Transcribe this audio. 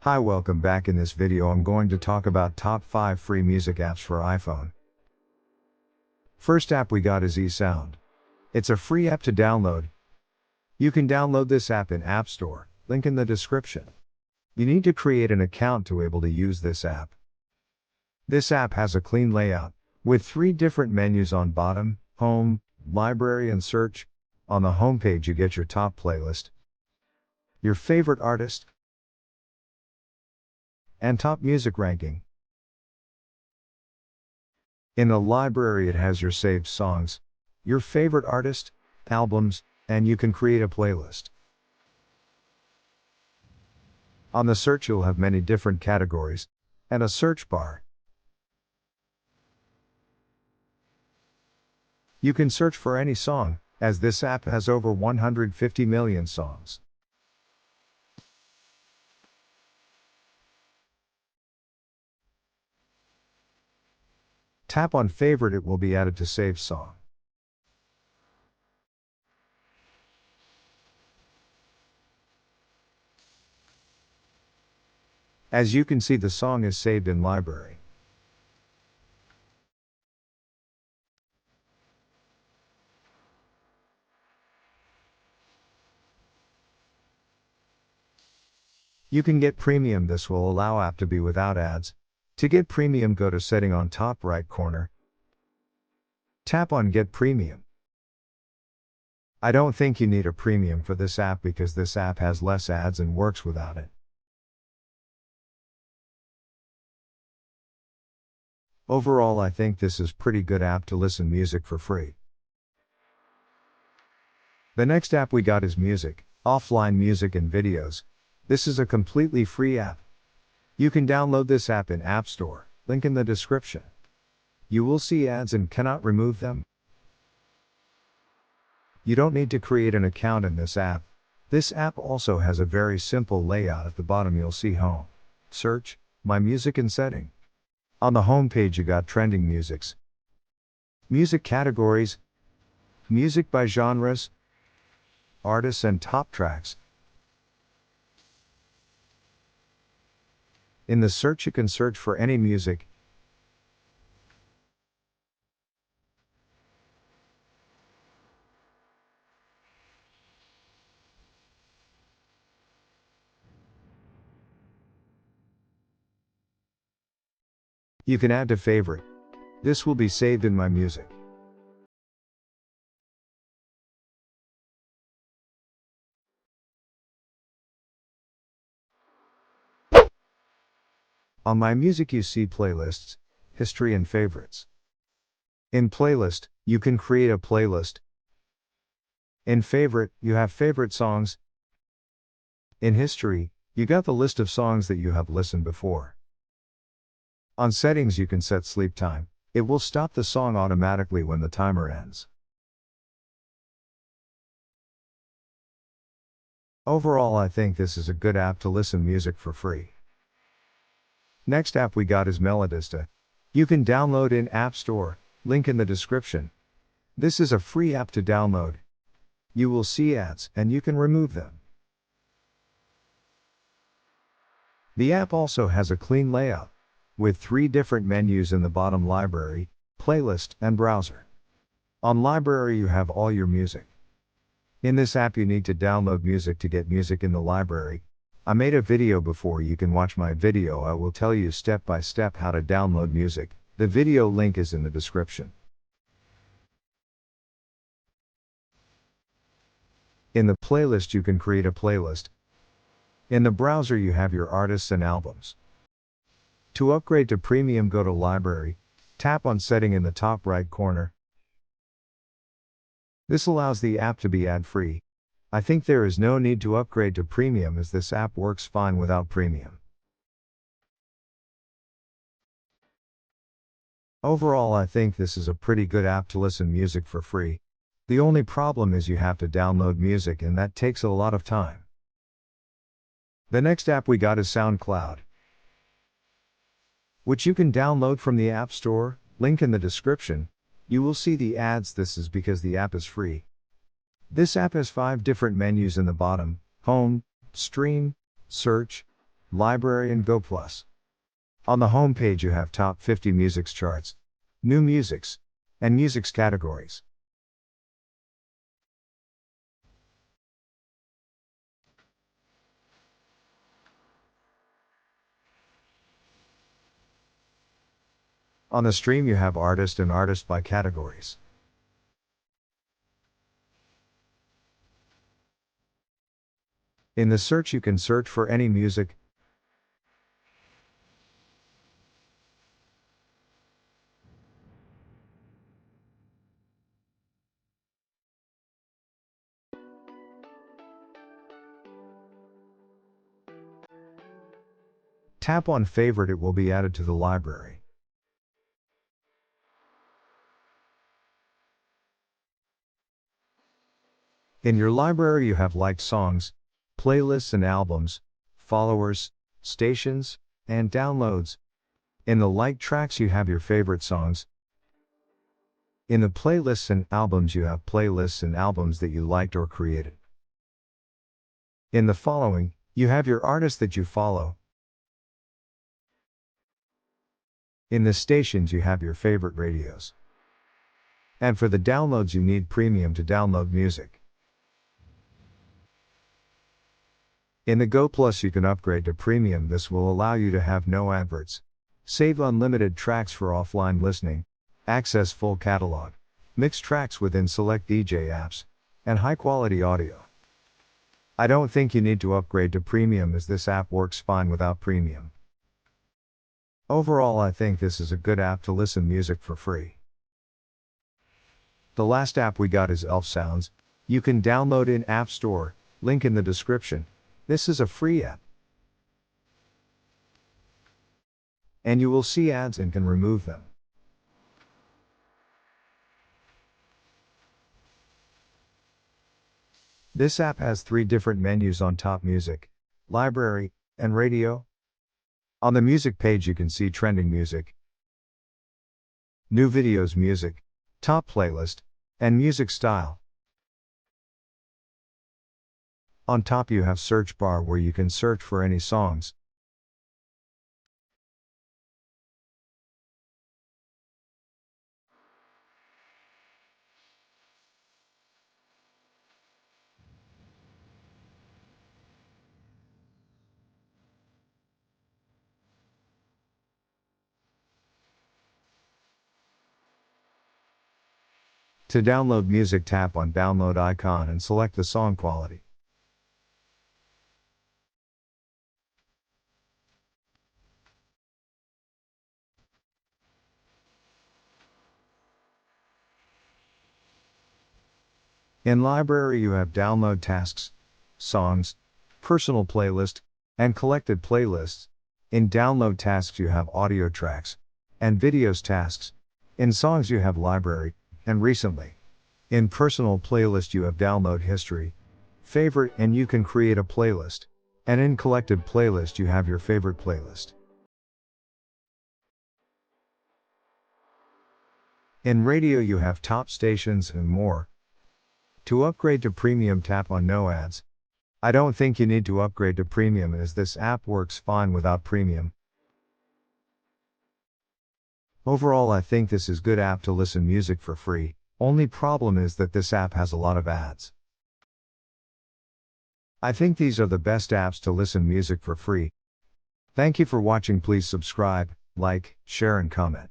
Hi, welcome back. In this video I'm going to talk about top 5 free music apps for iPhone. First app we got is eSound. It's a free app to download. You can download this app in App Store, link in the description. You need to create an account to be able to use this app. This app has a clean layout, with 3 different menus on bottom, home, library and search. On the home page you get your top playlist, your favorite artist, and top music ranking. In the library it has your saved songs, your favorite artist, albums, and you can create a playlist. On the search you'll have many different categories, and a search bar. You can search for any song, as this app has over 150 million songs. Tap on favorite, it will be added to saved song. As you can see, the song is saved in library. You can get premium. This will allow app to be without ads. To get premium, go to setting on top right corner. Tap on get premium. I don't think you need a premium for this app because this app has less ads and works without it. Overall, I think this is pretty good app to listen music for free. The next app we got is music, offline music and videos. This is a completely free app. You can download this app in App Store, link in the description. You will see ads and cannot remove them. You don't need to create an account in this app. This app also has a very simple layout. At the bottom you'll see home, search, my music and setting. On the home page you got trending musics, music categories, music by genres, artists and top tracks. In the search you can search for any music. You can add to favorite. This will be saved in my music. On my music you see playlists, history and favorites. In playlist, you can create a playlist. In favorite, you have favorite songs. In history, you got the list of songs that you have listened before. On settings you can set sleep time. It will stop the song automatically when the timer ends. Overall, I think this is a good app to listen music for free. Next app we got is Melodista. You can download in App Store, link in the description. This is a free app to download. You will see ads, and you can remove them. The app also has a clean layout, with 3 different menus in the bottom: library, playlist, and browser. On library you have all your music. In this app you need to download music to get music in the library. I made a video before, you can watch my video. I will tell you step by step how to download music. The video link is in the description. In the playlist you can create a playlist. In the browser you have your artists and albums. To upgrade to premium, go to library, tap on setting in the top right corner. This allows the app to be ad-free. I think there is no need to upgrade to premium as this app works fine without premium. Overall, I think this is a pretty good app to listen music for free. The only problem is you have to download music and that takes a lot of time. The next app we got is SoundCloud, which you can download from the App Store, link in the description. You will see the ads. This is because the app is free. This app has 5 different menus in the bottom: home, stream, search, Library and Go Plus. On the home page you have Top 50 Musics charts, New Musics, and Musics categories. On the stream you have Artist and Artist by categories. In the search you can search for any music. Tap on Favorite, it will be added to the library. In your library you have liked songs, playlists and albums, followers, stations, and downloads. In the liked tracks you have your favorite songs. In the playlists and albums you have playlists and albums that you liked or created. In the following, you have your artists that you follow. In the stations you have your favorite radios. And for the downloads you need premium to download music. In the Go Plus you can upgrade to premium. This will allow you to have no adverts, save unlimited tracks for offline listening, access full catalog, mix tracks within select DJ apps, and high quality audio. I don't think you need to upgrade to premium as this app works fine without premium. Overall I think this is a good app to listen music for free. The last app we got is ElfSounds. You can download in App Store, link in the description. This is a free app. And you will see ads and can remove them. This app has 3 different menus on top: music, library, and radio. On the music page you can see trending music, new videos music, top playlist, and music style. On top you have search bar where you can search for any songs. To download music, tap on download icon and select the song quality. In library you have download tasks, songs, personal playlist, and collected playlists. In download tasks you have audio tracks and videos tasks. In songs you have library and recently. In personal playlist you have download history, favorite, and you can create a playlist. And in collected playlist you have your favorite playlist. In radio you have top stations and more. To upgrade to premium, tap on no ads. I don't think you need to upgrade to premium as this app works fine without premium. Overall I think this is good app to listen music for free. Only problem is that this app has a lot of ads. I think these are the best apps to listen music for free. Thank you for watching. Please subscribe, like, share and comment.